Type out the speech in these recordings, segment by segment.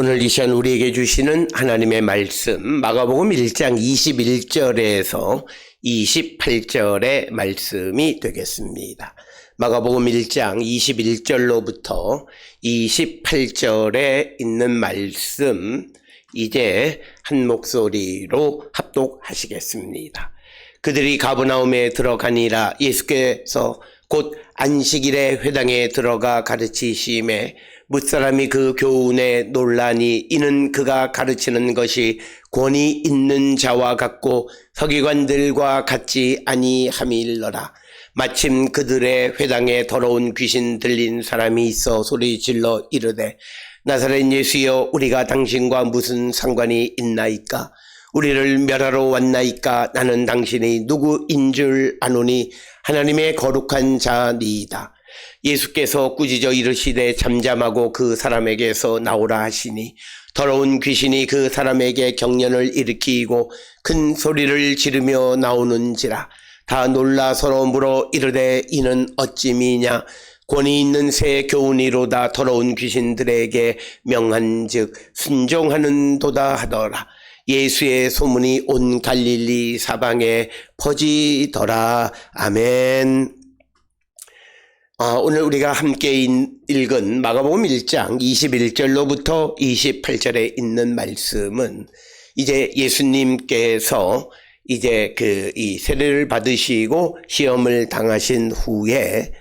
오늘 이 시간 우리에게 주시는 하나님의 말씀 마가복음 1장 21절에서 28절의 말씀이 되겠습니다. 마가복음 1장 21절로부터 28절에 있는 말씀 이제 한 목소리로 합독하시겠습니다. 그들이 가버나움에 들어가니라. 예수께서 곧 안식일에 회당에 들어가 가르치심에 뭇사람이 그 교훈에 놀라니 이는 그가 가르치는 것이 권위 있는 자와 같고 서기관들과 같지 아니함일러라. 마침 그들의 회당에 더러운 귀신 들린 사람이 있어 소리질러 이르되 나사렛 예수여, 우리가 당신과 무슨 상관이 있나이까? 우리를 멸하러 왔나이까? 나는 당신이 누구인 줄 아노니 하나님의 거룩한 자니이다. 예수께서 꾸짖어 이르시되 잠잠하고 그 사람에게서 나오라 하시니 더러운 귀신이 그 사람에게 경련을 일으키고 큰 소리를 지르며 나오는지라. 다 놀라 서로 물어 이르되 이는 어찌미냐? 권위 있는 새 교훈이로다. 더러운 귀신들에게 명한즉 순종하는도다 하더라. 예수의 소문이 온 갈릴리 사방에 퍼지더라. 아멘. 오늘 우리가 함께 읽은 마가복음 1장 21절로부터 28절에 있는 말씀은 이제 예수님께서 이제 이 세례를 받으시고 시험을 당하신 후에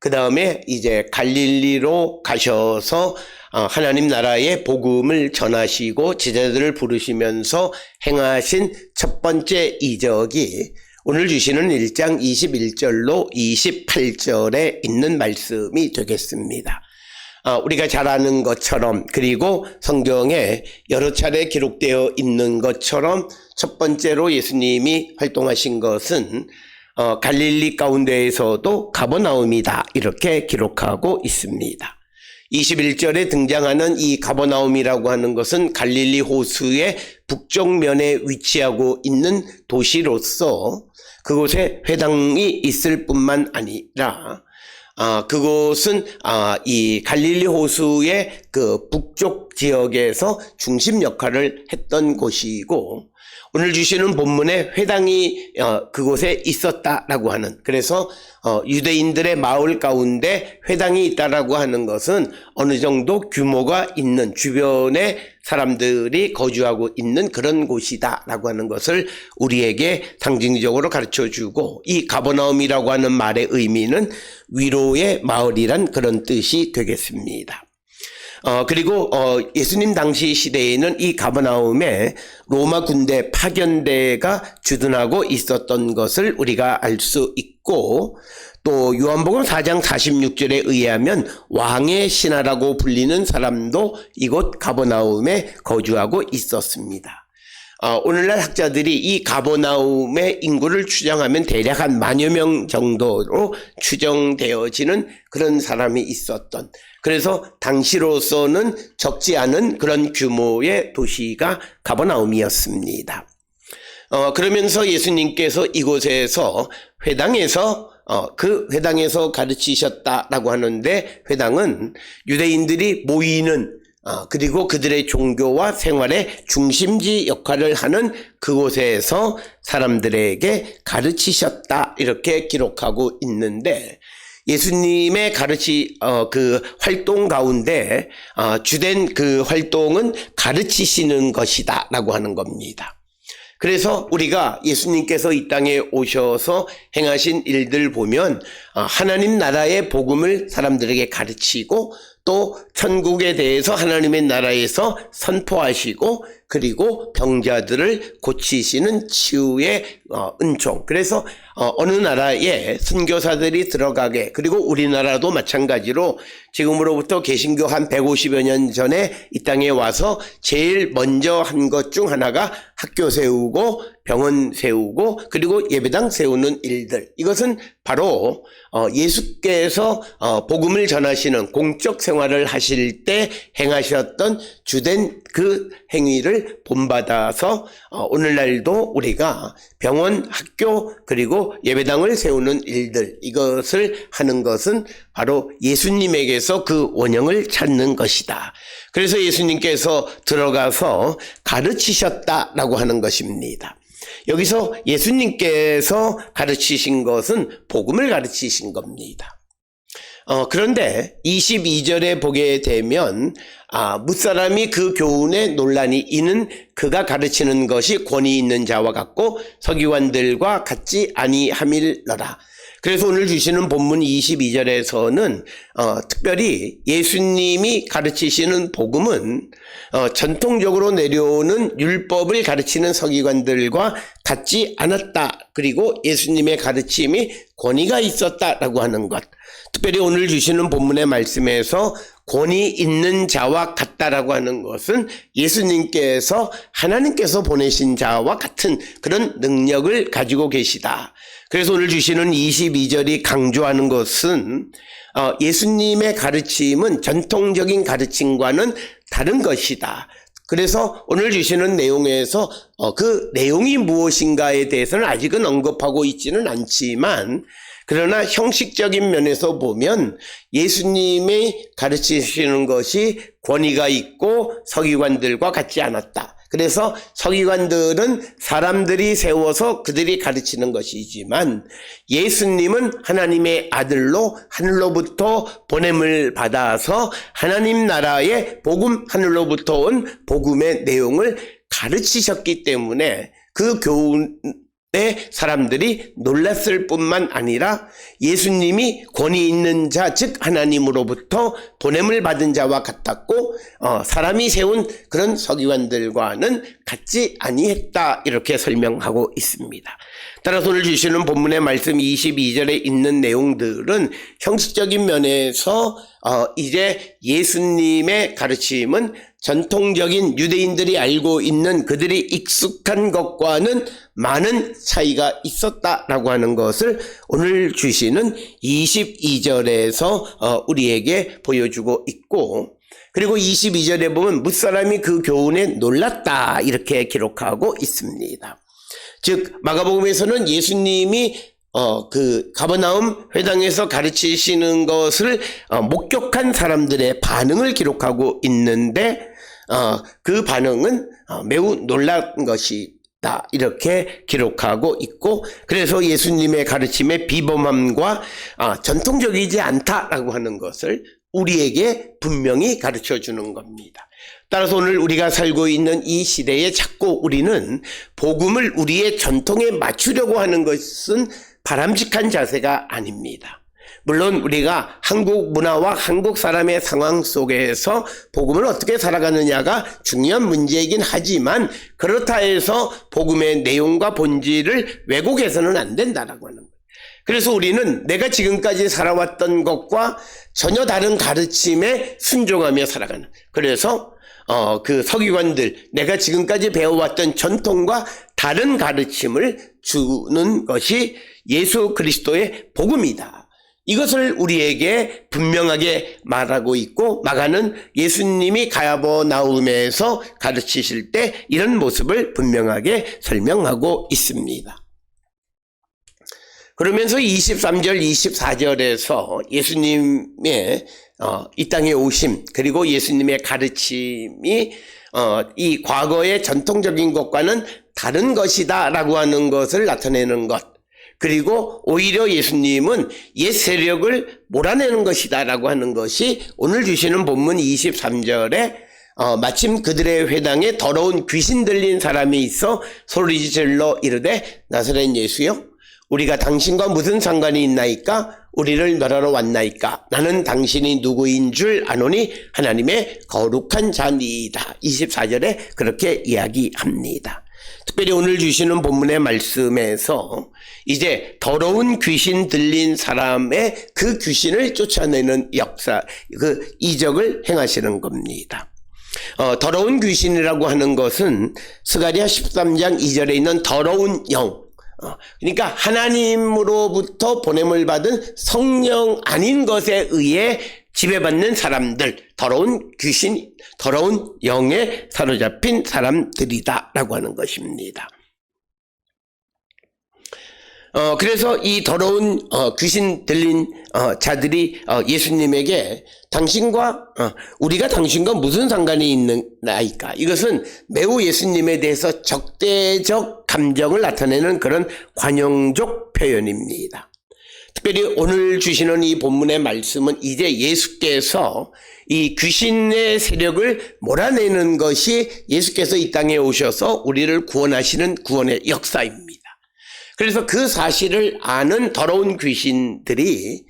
그 다음에 이제 갈릴리로 가셔서 하나님 나라의 복음을 전하시고 제자들을 부르시면서 행하신 첫 번째 이적이 오늘 주시는 1장 21절로 28절에 있는 말씀이 되겠습니다. 우리가 잘 아는 것처럼 그리고 성경에 여러 차례 기록되어 있는 것처럼 첫 번째로 예수님이 활동하신 것은 갈릴리 가운데에서도 가버나움이다 이렇게 기록하고 있습니다. 21절에 등장하는 이 가버나움이라고 하는 것은 갈릴리 호수의 북쪽면에 위치하고 있는 도시로서 그곳에 회당이 있을 뿐만 아니라 그곳은 이 갈릴리 호수의 그 북쪽 지역에서 중심 역할을 했던 곳이고 오늘 주시는 본문에 회당이 그곳에 있었다라고 하는, 그래서 유대인들의 마을 가운데 회당이 있다라고 하는 것은 어느 정도 규모가 있는 주변에 사람들이 거주하고 있는 그런 곳이다라고 하는 것을 우리에게 상징적으로 가르쳐주고, 이 가버나움이라고 하는 말의 의미는 위로의 마을이란 그런 뜻이 되겠습니다. 그리고 예수님 당시 시대에는 이 가버나움에 로마 군대 파견대가 주둔하고 있었던 것을 우리가 알 수 있고, 또 요한복음 4장 46절에 의하면 왕의 신하라고 불리는 사람도 이곳 가버나움에 거주하고 있었습니다. 오늘날 학자들이 이 가버나움의 인구를 추정하면 대략 한 10,000여 명 정도로 추정되어지는 그런 사람이 있었던, 그래서 당시로서는 적지 않은 그런 규모의 도시가 가버나움이었습니다. 그러면서 예수님께서 이곳에서 회당에서 그 회당에서 가르치셨다라고 하는데, 회당은 유대인들이 모이는 그리고 그들의 종교와 생활의 중심지 역할을 하는 그곳에서 사람들에게 가르치셨다 이렇게 기록하고 있는데, 예수님의 그 활동 가운데 주된 그 활동은 가르치시는 것이다 라고 하는 겁니다. 그래서 우리가 예수님께서 이 땅에 오셔서 행하신 일들 보면 하나님 나라의 복음을 사람들에게 가르치고, 또 천국에 대해서 하나님의 나라에서 선포하시고, 그리고 병자들을 고치시는 치유의 은총. 그래서 어느 나라에 선교사들이 들어가게, 그리고 우리나라도 마찬가지로 지금으로부터 개신교 한 150여 년 전에 이 땅에 와서 제일 먼저 한 것 중 하나가 학교 세우고 병원 세우고 그리고 예배당 세우는 일들, 이것은 바로 예수께서 복음을 전하시는 공적 생활을 하실 때 행하셨던 주된 그 행위를 영을 본받아서 오늘날도 우리가 병원, 학교 그리고 예배당을 세우는 일들, 이것을 하는 것은 바로 예수님에게서 그 원형을 찾는 것이다. 그래서 예수님께서 들어가서 가르치셨다라고 하는 것입니다. 여기서 예수님께서 가르치신 것은 복음을 가르치신 겁니다. 그런데 22절에 보게 되면 뭇사람이 그 교훈에 논란이 이는 그가 가르치는 것이 권위 있는 자와 같고 서기관들과 같지 아니함일러라. 그래서 오늘 주시는 본문 22절에서는 특별히 예수님이 가르치시는 복음은 전통적으로 내려오는 율법을 가르치는 서기관들과 같지 않았다. 그리고 예수님의 가르침이 권위가 있었다라고 하는 것. 특별히 오늘 주시는 본문의 말씀에서 권위 있는 자와 같다라고 하는 것은 예수님께서 하나님께서 보내신 자와 같은 그런 능력을 가지고 계시다. 그래서 오늘 주시는 22절이 강조하는 것은 예수님의 가르침은 전통적인 가르침과는 다른 것이다. 그래서 오늘 주시는 내용에서 그 내용이 무엇인가에 대해서는 아직은 언급하고 있지는 않지만, 그러나 형식적인 면에서 보면 예수님이 가르치시는 것이 권위가 있고 서기관들과 같지 않았다. 그래서 서기관들은 사람들이 세워서 그들이 가르치는 것이지만 예수님은 하나님의 아들로 하늘로부터 보냄을 받아서 하나님 나라의 복음, 하늘로부터 온 복음의 내용을 가르치셨기 때문에 그 교훈 사람들이 놀랐을 뿐만 아니라 예수님이 권위 있는 자, 즉 하나님으로부터 보냄을 받은 자와 같았고 사람이 세운 그런 서기관들과는 같지 아니했다, 이렇게 설명하고 있습니다. 따라서 오늘 주시는 본문의 말씀 22절에 있는 내용들은 형식적인 면에서 이제 예수님의 가르침은 전통적인 유대인들이 알고 있는 그들이 익숙한 것과는 많은 차이가 있었다라고 하는 것을 오늘 주시는 22절에서 우리에게 보여주고 있고, 그리고 22절에 보면 뭇사람이 그 교훈에 놀랐다, 이렇게 기록하고 있습니다. 즉 마가복음에서는 예수님이 그 가버나움 회당에서 가르치시는 것을 목격한 사람들의 반응을 기록하고 있는데 그 반응은 매우 놀란 것이다, 이렇게 기록하고 있고, 그래서 예수님의 가르침의 비범함과 전통적이지 않다라고 하는 것을 우리에게 분명히 가르쳐 주는 겁니다. 따라서 오늘 우리가 살고 있는 이 시대에 자꾸 우리는 복음을 우리의 전통에 맞추려고 하는 것은 바람직한 자세가 아닙니다. 물론 우리가 한국 문화와 한국 사람의 상황 속에서 복음을 어떻게 살아가느냐가 중요한 문제이긴 하지만, 그렇다 해서 복음의 내용과 본질을 왜곡해서는 안 된다라고 하는 거예요. 그래서 우리는 내가 지금까지 살아왔던 것과 전혀 다른 가르침에 순종하며 살아가는, 그래서 그 서기관들, 내가 지금까지 배워왔던 전통과 다른 가르침을 주는 것이 예수 그리스도의 복음이다. 이것을 우리에게 분명하게 말하고 있고, 마가는 예수님이 가버나움에서 가르치실 때 이런 모습을 분명하게 설명하고 있습니다. 그러면서 23절, 24절에서 예수님의 이 땅에 오심, 그리고 예수님의 가르침이 이 과거의 전통적인 것과는 다른 것이다 라고 하는 것을 나타내는 것, 그리고 오히려 예수님은 옛 세력을 몰아내는 것이다 라고 하는 것이 오늘 주시는 본문 23절에 마침 그들의 회당에 더러운 귀신 들린 사람이 있어 소리질러 이르되 나사렛 예수여, 우리가 당신과 무슨 상관이 있나이까? 우리를 멸하러 왔나이까? 나는 당신이 누구인 줄 아노니 하나님의 거룩한 자니이다. 24절에 그렇게 이야기합니다. 특별히 오늘 주시는 본문의 말씀에서 이제 더러운 귀신 들린 사람의 그 귀신을 쫓아내는 역사, 그 이적을 행하시는 겁니다. 더러운 귀신이라고 하는 것은 스가랴 13장 2절에 있는 더러운 영, 그러니까 하나님으로부터 보냄을 받은 성령 아닌 것에 의해 지배받는 사람들, 더러운 귀신, 더러운 영에 사로잡힌 사람들이다라고 하는 것입니다. 그래서 이 더러운 귀신 들린 자들이 예수님에게 우리가 당신과 무슨 상관이 있나이까? 이것은 매우 예수님에 대해서 적대적 감정을 나타내는 그런 관용적 표현입니다. 특별히 오늘 주시는 이 본문의 말씀은 이제 예수께서 이 귀신의 세력을 몰아내는 것이 예수께서 이 땅에 오셔서 우리를 구원하시는 구원의 역사입니다. 그래서 그 사실을 아는 더러운 귀신들이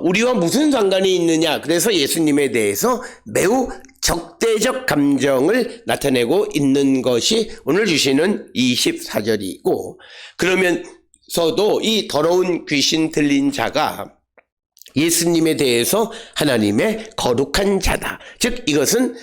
우리와 무슨 상관이 있느냐, 그래서 예수님에 대해서 매우 적대적 감정을 나타내고 있는 것이 오늘 주시는 24절이고, 그러면서도 이 더러운 귀신 들린 자가 예수님에 대해서 하나님의 거룩한 자다. 즉 이것은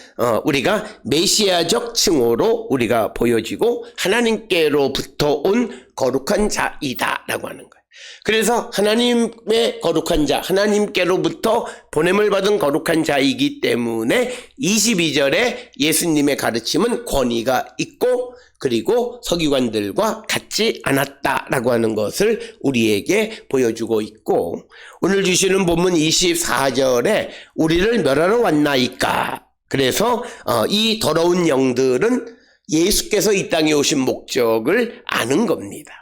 우리가 메시아적 칭호로 우리가 보여지고 하나님께로부터 온 거룩한 자이다라고 하는 거예요. 그래서 하나님의 거룩한 자, 하나님께로부터 보냄을 받은 거룩한 자이기 때문에 22절에 예수님의 가르침은 권위가 있고 그리고 서기관들과 같지 않았다라고 하는 것을 우리에게 보여주고 있고, 오늘 주시는 본문 24절에 우리를 멸하러 왔나이까? 그래서 이 더러운 영들은 예수께서 이 땅에 오신 목적을 아는 겁니다.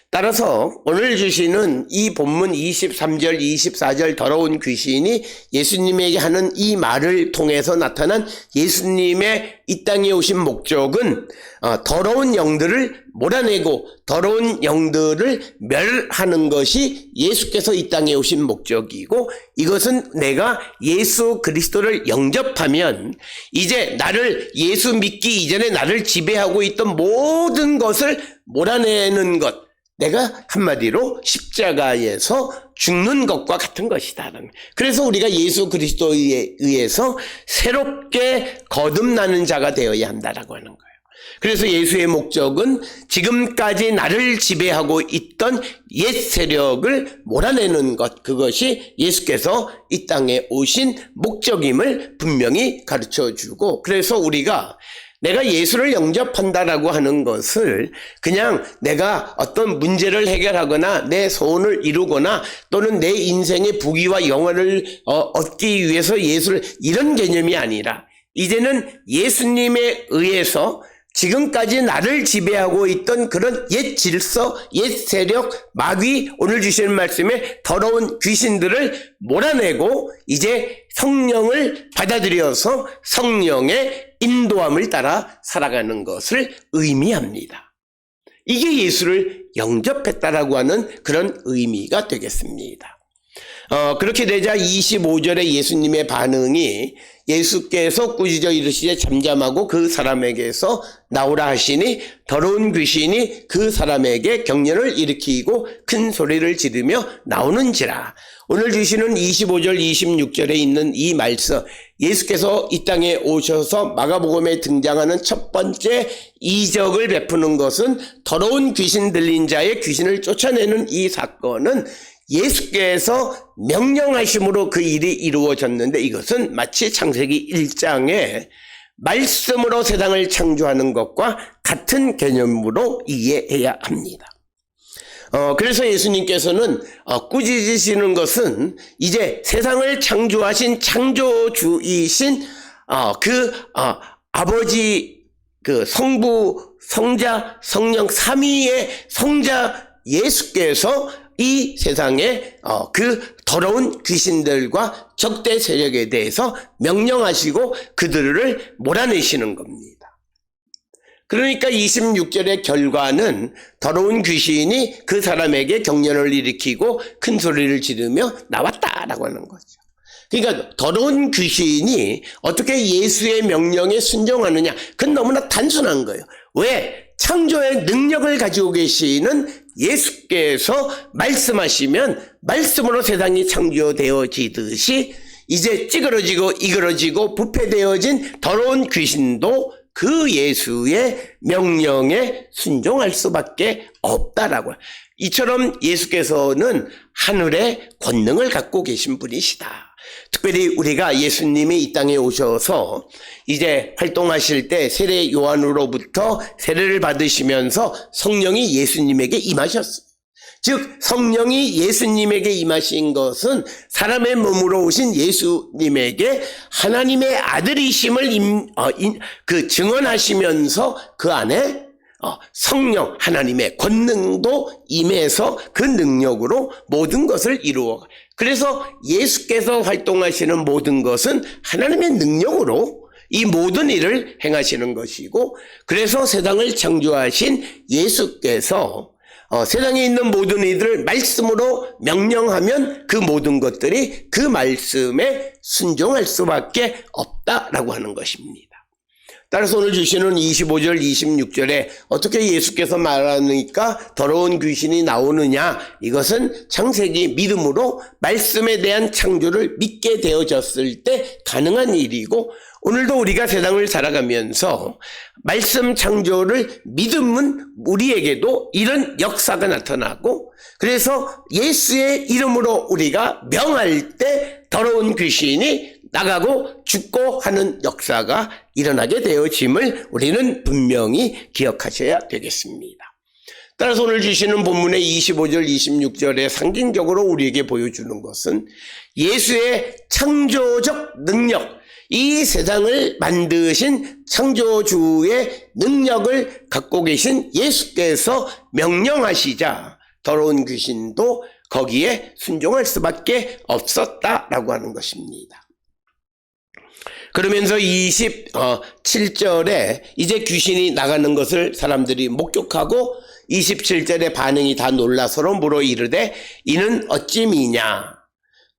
따라서 오늘 주시는 이 본문 23절, 24절 더러운 귀신이 예수님에게 하는 이 말을 통해서 나타난 예수님의 이 땅에 오신 목적은 더러운 영들을 몰아내고 더러운 영들을 멸하는 것이 예수께서 이 땅에 오신 목적이고, 이것은 내가 예수 그리스도를 영접하면 이제 나를 예수 믿기 이전에 나를 지배하고 있던 모든 것을 몰아내는 것, 내가 한마디로 십자가에서 죽는 것과 같은 것이다. 그래서 우리가 예수 그리스도에 의해서 새롭게 거듭나는 자가 되어야 한다라고 하는 거예요. 그래서 예수의 목적은 지금까지 나를 지배하고 있던 옛 세력을 몰아내는 것, 그것이 예수께서 이 땅에 오신 목적임을 분명히 가르쳐주고, 그래서 우리가 내가 예수를 영접한다라고 하는 것을 그냥 내가 어떤 문제를 해결하거나 내 소원을 이루거나 또는 내 인생의 부귀와 영화를 얻기 위해서 예수를, 이런 개념이 아니라 이제는 예수님에 의해서 지금까지 나를 지배하고 있던 그런 옛 질서, 옛 세력, 마귀, 오늘 주시는 말씀에 더러운 귀신들을 몰아내고 이제 성령을 받아들여서 성령의 인도함을 따라 살아가는 것을 의미합니다. 이게 예수를 영접했다라고 하는 그런 의미가 되겠습니다. 그렇게 되자 25절에 예수님의 반응이, 예수께서 꾸짖어 이르시되 잠잠하고 그 사람에게서 나오라 하시니 더러운 귀신이 그 사람에게 경련을 일으키고 큰 소리를 지르며 나오는지라. 오늘 주시는 25절 26절에 있는 이 말씀, 예수께서 이 땅에 오셔서 마가복음에 등장하는 첫 번째 이적을 베푸는 것은 더러운 귀신 들린 자의 귀신을 쫓아내는 이 사건은 예수께서 명령하심으로 그 일이 이루어졌는데, 이것은 마치 창세기 1장에 말씀으로 세상을 창조하는 것과 같은 개념으로 이해해야 합니다. 그래서 예수님께서는 꾸짖으시는 것은 이제 세상을 창조하신 창조주이신 아버지, 성부, 성자, 성령 삼위의 성자 예수께서 이 세상에 그 더러운 귀신들과 적대 세력에 대해서 명령하시고 그들을 몰아내시는 겁니다. 그러니까 26절의 결과는 더러운 귀신이 그 사람에게 경련을 일으키고 큰 소리를 지르며 나왔다라고 하는 거죠. 그러니까 더러운 귀신이 어떻게 예수의 명령에 순종하느냐, 그건 너무나 단순한 거예요. 왜? 창조의 능력을 가지고 계시는 예수께서 말씀하시면 말씀으로 세상이 창조되어지듯이 이제 찌그러지고 이그러지고 부패되어진 더러운 귀신도 그 예수의 명령에 순종할 수밖에 없다라고요. 이처럼 예수께서는 하늘의 권능을 갖고 계신 분이시다. 특별히 우리가 예수님이 이 땅에 오셔서 이제 활동하실 때 세례 요한으로부터 세례를 받으시면서 성령이 예수님에게 임하셨어요. 즉 성령이 예수님에게 임하신 것은 사람의 몸으로 오신 예수님에게 하나님의 아들이심을 증언하시면서 그 안에 성령 하나님의 권능도 임해서 그 능력으로 모든 것을 이루어. 그래서 예수께서 활동하시는 모든 것은 하나님의 능력으로 이 모든 일을 행하시는 것이고, 그래서 세상을 창조하신 예수께서 세상에 있는 모든 이들을 말씀으로 명령하면 그 모든 것들이 그 말씀에 순종할 수밖에 없다라고 하는 것입니다. 따라서 오늘 주시는 25절 26절에 어떻게 예수께서 말하니까 더러운 귀신이 나오느냐, 이것은 창세기 믿음으로 말씀에 대한 창조를 믿게 되어졌을 때 가능한 일이고, 오늘도 우리가 세상을 살아가면서 말씀 창조를 믿으면 우리에게도 이런 역사가 나타나고, 그래서 예수의 이름으로 우리가 명할 때 더러운 귀신이 나가고 죽고 하는 역사가 일어나게 되어짐을 우리는 분명히 기억하셔야 되겠습니다. 따라서 오늘 주시는 본문의 25절 26절에 상징적으로 우리에게 보여주는 것은 예수의 창조적 능력, 이 세상을 만드신 창조주의 능력을 갖고 계신 예수께서 명령하시자 더러운 귀신도 거기에 순종할 수밖에 없었다라고 하는 것입니다. 그러면서 27절에 이제 귀신이 나가는 것을 사람들이 목격하고 27절의 반응이 다 놀라 서로 물어 이르되 이는 어찌미냐,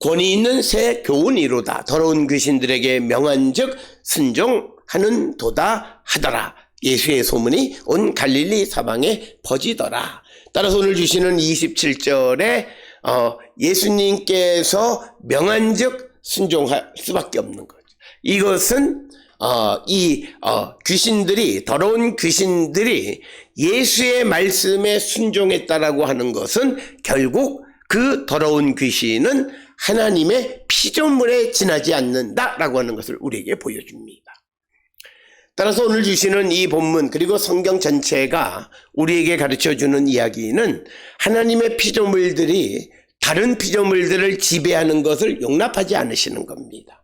권위 있는 새 교훈이로다. 더러운 귀신들에게 명한즉 순종하는 도다 하더라. 예수의 소문이 온 갈릴리 사방에 퍼지더라. 따라서 오늘 주시는 27절에 예수님께서 명한즉 순종할 수밖에 없는 거죠. 이것은 귀신들이, 더러운 귀신들이 예수의 말씀에 순종했다라고 하는 것은 결국 그 더러운 귀신은 하나님의 피조물에 지나지 않는다라고 하는 것을 우리에게 보여줍니다. 따라서 오늘 주시는 이 본문 그리고 성경 전체가 우리에게 가르쳐주는 이야기는 하나님의 피조물들이 다른 피조물들을 지배하는 것을 용납하지 않으시는 겁니다.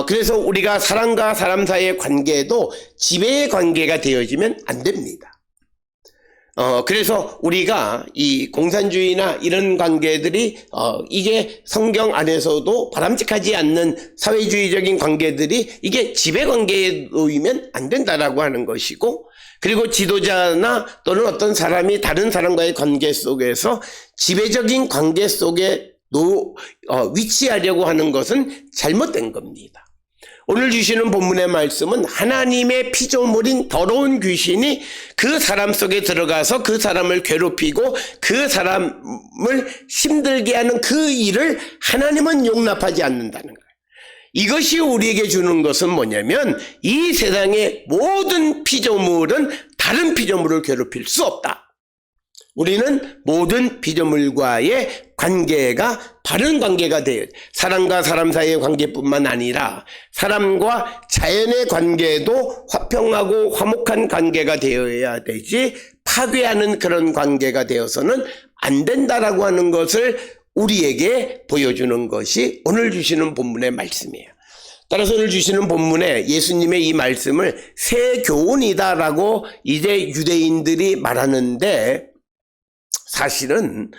그래서 우리가 사람과 사람 사이의 관계도 지배의 관계가 되어지면 안 됩니다. 그래서 우리가 이 공산주의나 이런 관계들이 이게 성경 안에서도 바람직하지 않는 사회주의적인 관계들이 이게 지배관계에 놓이면 안 된다라고 하는 것이고, 그리고 지도자나 또는 어떤 사람이 다른 사람과의 관계 속에서 지배적인 관계 속에 위치하려고 하는 것은 잘못된 겁니다. 오늘 주시는 본문의 말씀은 하나님의 피조물인 더러운 귀신이 그 사람 속에 들어가서 그 사람을 괴롭히고 그 사람을 힘들게 하는 그 일을 하나님은 용납하지 않는다는 거예요. 이것이 우리에게 주는 것은 뭐냐면 이 세상의 모든 피조물은 다른 피조물을 괴롭힐 수 없다. 우리는 모든 피조물과의 관계가 바른 관계가 돼요. 사람과 사람 사이의 관계뿐만 아니라 사람과 자연의 관계도 화평하고 화목한 관계가 되어야 되지, 파괴하는 그런 관계가 되어서는 안 된다라고 하는 것을 우리에게 보여주는 것이 오늘 주시는 본문의 말씀이에요. 따라서 오늘 주시는 본문에 예수님의 이 말씀을 새 교훈이다라고 이제 유대인들이 말하는데, 사실은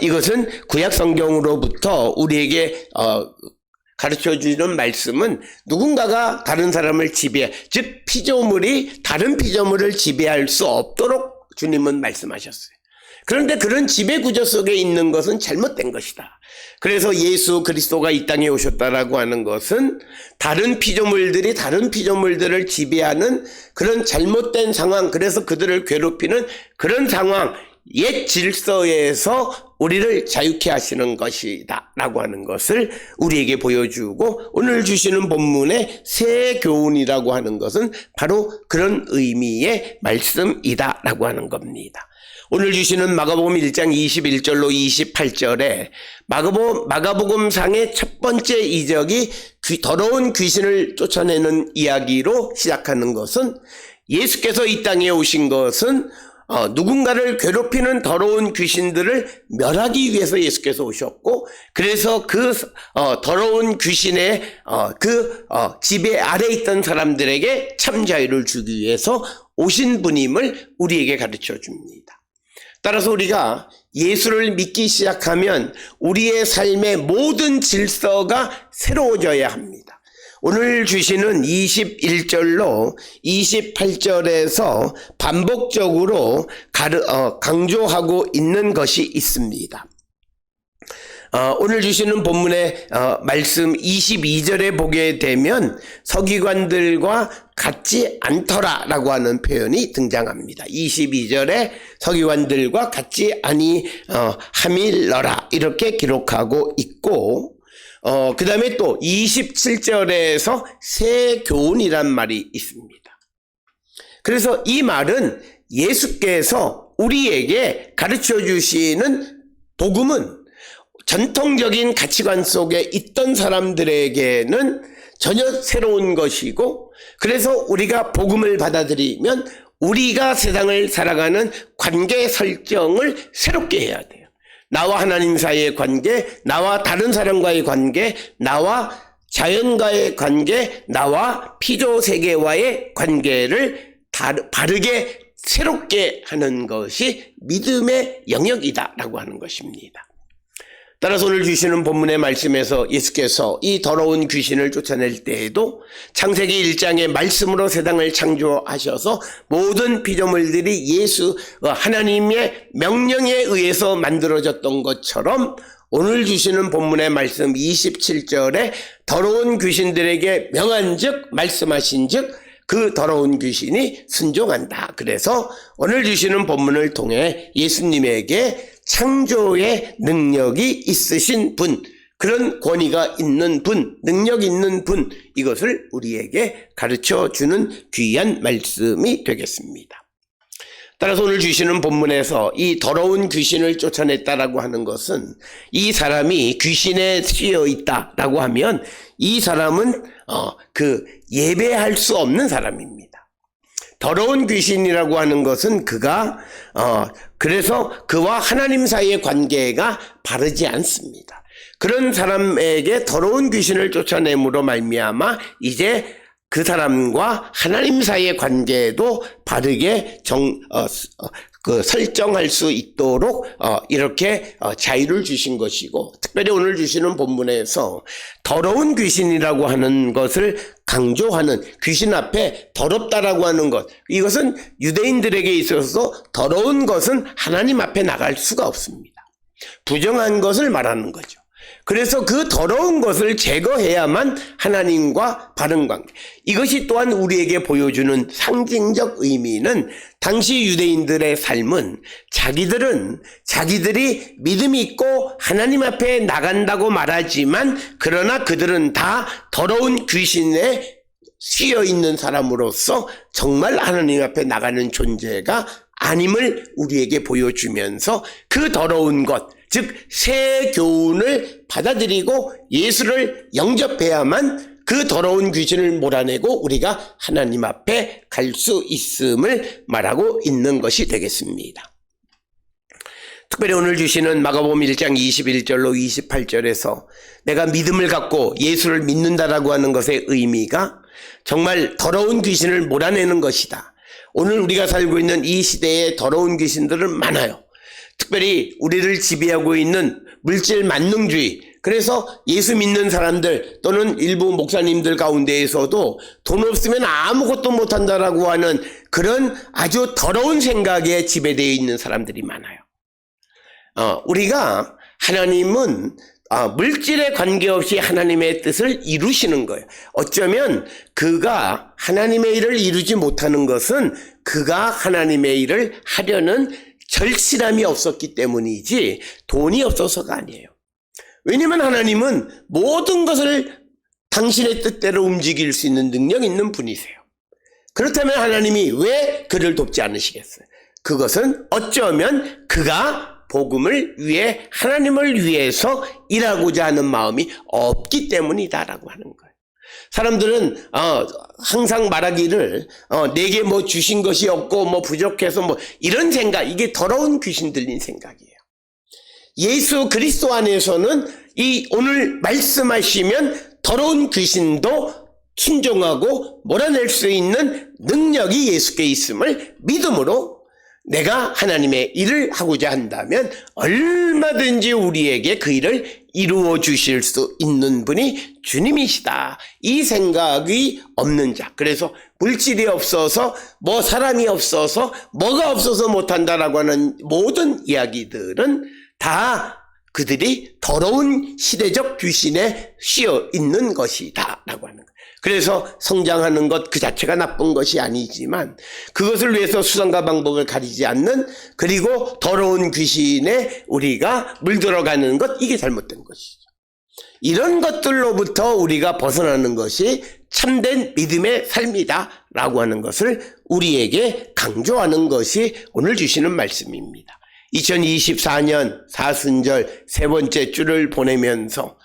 이것은 구약 성경으로부터 우리에게 가르쳐주는 말씀은 누군가가 다른 사람을 즉 피조물이 다른 피조물을 지배할 수 없도록 주님은 말씀하셨어요. 그런데 그런 지배 구조 속에 있는 것은 잘못된 것이다. 그래서 예수 그리스도가 이 땅에 오셨다라고 하는 것은 다른 피조물들이 다른 피조물들을 지배하는 그런 잘못된 상황, 그래서 그들을 괴롭히는 그런 상황, 옛 질서에서 우리를 자유케 하시는 것이다 라고 하는 것을 우리에게 보여주고, 오늘 주시는 본문의 새 교훈이라고 하는 것은 바로 그런 의미의 말씀이다 라고 하는 겁니다. 오늘 주시는 마가복음 1장 21절로 28절에 마가복음상의 첫 번째 이적이 더러운 귀신을 쫓아내는 이야기로 시작하는 것은 예수께서 이 땅에 오신 것은 누군가를 괴롭히는 더러운 귀신들을 멸하기 위해서 예수께서 오셨고, 그래서 그 더러운 귀신의 지배 아래 있던 사람들에게 참 자유를 주기 위해서 오신 분임을 우리에게 가르쳐 줍니다. 따라서 우리가 예수를 믿기 시작하면 우리의 삶의 모든 질서가 새로워져야 합니다. 오늘 주시는 21절로 28절에서 반복적으로 강조하고 있는 것이 있습니다. 오늘 주시는 본문의 말씀 22절에 보게 되면 서기관들과 같지 않더라라고 하는 표현이 등장합니다. 22절에 서기관들과 같지 아니함일러라 이렇게 기록하고 있고, 그 다음에 또 27절에서 새 교훈이란 말이 있습니다. 그래서 이 말은 예수께서 우리에게 가르쳐 주시는 복음은 전통적인 가치관 속에 있던 사람들에게는 전혀 새로운 것이고, 그래서 우리가 복음을 받아들이면 우리가 세상을 살아가는 관계 설정을 새롭게 해야 돼요. 나와 하나님 사이의 관계, 나와 다른 사람과의 관계, 나와 자연과의 관계, 나와 피조 세계와의 관계를 바르게 새롭게 하는 것이 믿음의 영역이다라고 하는 것입니다. 따라서 오늘 주시는 본문의 말씀에서 예수께서 이 더러운 귀신을 쫓아낼 때에도 창세기 1장의 말씀으로 세상을 창조하셔서 모든 피조물들이 하나님의 명령에 의해서 만들어졌던 것처럼 오늘 주시는 본문의 말씀 27절에 더러운 귀신들에게 명한즉 말씀하신즉 그 더러운 귀신이 순종한다. 그래서 오늘 주시는 본문을 통해 예수님에게 창조의 능력이 있으신 분, 그런 권위가 있는 분, 능력 있는 분, 이것을 우리에게 가르쳐주는 귀한 말씀이 되겠습니다. 따라서 오늘 주시는 본문에서 이 더러운 귀신을 쫓아냈다라고 하는 것은 이 사람이 귀신에 씌여 있다라고 하면 이 사람은 예배할 수 없는 사람입니다. 더러운 귀신이라고 하는 것은 그래서 그와 하나님 사이의 관계가 바르지 않습니다. 그런 사람에게 더러운 귀신을 쫓아내므로 말미암아 이제 그 사람과 하나님 사이의 관계도 바르게 설정할 수 있도록 이렇게 자유를 주신 것이고, 특별히 오늘 주시는 본문에서 더러운 귀신이라고 하는 것을 강조하는, 귀신 앞에 더럽다라고 하는 것, 이것은 유대인들에게 있어서 더러운 것은 하나님 앞에 나갈 수가 없습니다. 부정한 것을 말하는 거죠. 그래서 그 더러운 것을 제거해야만 하나님과 바른 관계, 이것이 또한 우리에게 보여주는 상징적 의미는, 당시 유대인들의 삶은 자기들이 믿음이 있고 하나님 앞에 나간다고 말하지만 그러나 그들은 다 더러운 귀신에 씌여 있는 사람으로서 정말 하나님 앞에 나가는 존재가 아님을 우리에게 보여주면서 그 더러운 것, 즉 새 교훈을 받아들이고 예수를 영접해야만 그 더러운 귀신을 몰아내고 우리가 하나님 앞에 갈 수 있음을 말하고 있는 것이 되겠습니다. 특별히 오늘 주시는 마가복음 1장 21절로 28절에서 내가 믿음을 갖고 예수를 믿는다라고 하는 것의 의미가 정말 더러운 귀신을 몰아내는 것이다. 오늘 우리가 살고 있는 이 시대에 더러운 귀신들은 많아요. 특별히 우리를 지배하고 있는 물질 만능주의, 그래서 예수 믿는 사람들 또는 일부 목사님들 가운데에서도 돈 없으면 아무것도 못한다라고 하는 그런 아주 더러운 생각에 지배되어 있는 사람들이 많아요. 우리가 하나님은 물질에 관계없이 하나님의 뜻을 이루시는 거예요. 어쩌면 그가 하나님의 일을 이루지 못하는 것은 그가 하나님의 일을 하려는 절실함이 없었기 때문이지 돈이 없어서가 아니에요. 왜냐하면 하나님은 모든 것을 당신의 뜻대로 움직일 수 있는 능력 있는 분이세요. 그렇다면 하나님이 왜 그를 돕지 않으시겠어요? 그것은 어쩌면 그가 복음을 위해 하나님을 위해서 일하고자 하는 마음이 없기 때문이다라고 하는 거예요. 사람들은 항상 말하기를 내게 뭐 주신 것이 없고 뭐 부족해서 뭐 이런 생각, 이게 더러운 귀신 들린 생각이에요. 예수 그리스도 안에서는 이 오늘 말씀하시면 더러운 귀신도 순종하고 몰아낼 수 있는 능력이 예수께 있음을 믿음으로 내가 하나님의 일을 하고자 한다면 얼마든지 우리에게 그 일을 이루어 주실 수 있는 분이 주님이시다. 이 생각이 없는 자. 그래서 물질이 없어서 뭐 사람이 없어서 뭐가 없어서 못한다라고 하는 모든 이야기들은 다 그들이 더러운 시대적 귀신에 씌어 있는 것이다 라고 하는 거예요. 그래서 성장하는 것 그 자체가 나쁜 것이 아니지만 그것을 위해서 수단과 방법을 가리지 않는, 그리고 더러운 귀신에 우리가 물들어가는 것, 이게 잘못된 것이죠. 이런 것들로부터 우리가 벗어나는 것이 참된 믿음의 삶이다 라고 하는 것을 우리에게 강조하는 것이 오늘 주시는 말씀입니다. 2024년 사순절 세 번째 주를 보내면서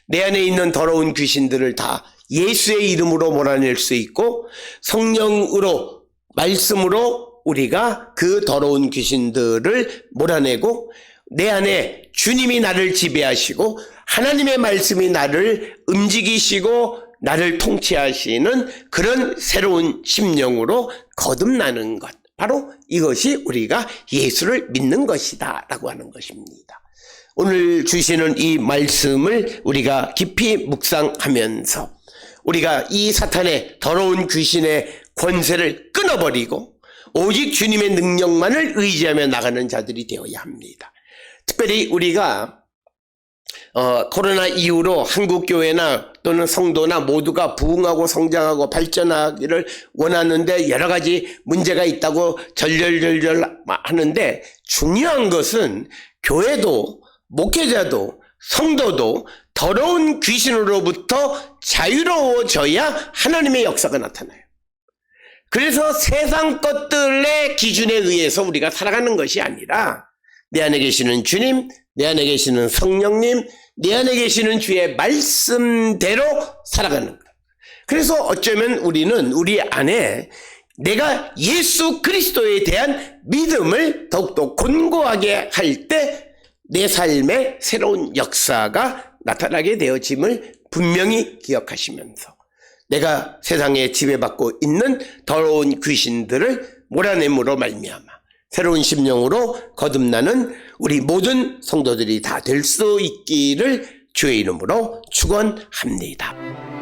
내 안에 있는 더러운 귀신들을 다 예수의 이름으로 몰아낼 수 있고, 성령으로 말씀으로 우리가 그 더러운 귀신들을 몰아내고, 내 안에 주님이 나를 지배하시고 하나님의 말씀이 나를 움직이시고 나를 통치하시는 그런 새로운 심령으로 거듭나는 것, 바로 이것이 우리가 예수를 믿는 것이다 라고 하는 것입니다. 오늘 주시는 이 말씀을 우리가 깊이 묵상하면서 우리가 이 사탄의 더러운 귀신의 권세를 끊어버리고 오직 주님의 능력만을 의지하며 나가는 자들이 되어야 합니다. 특별히 우리가 코로나 이후로 한국교회나 또는 성도나 모두가 부흥하고 성장하고 발전하기를 원하는데 여러 가지 문제가 있다고 절절절절 하는데, 중요한 것은 교회도 목회자도 성도도 더러운 귀신으로부터 자유로워져야 하나님의 역사가 나타나요. 그래서 세상 것들의 기준에 의해서 우리가 살아가는 것이 아니라 내 안에 계시는 주님, 내 안에 계시는 성령님, 내 안에 계시는 주의 말씀대로 살아가는 거예요. 그래서 어쩌면 우리는 우리 안에 내가 예수 그리스도에 대한 믿음을 더욱더 견고하게 할 때 내 삶에 새로운 역사가 나타나게 되어짐을 분명히 기억하시면서 내가 세상에 지배받고 있는 더러운 귀신들을 몰아냄으로 말미암아 새로운 심령으로 거듭나는 우리 모든 성도들이 다 될 수 있기를 주의 이름으로 축원합니다.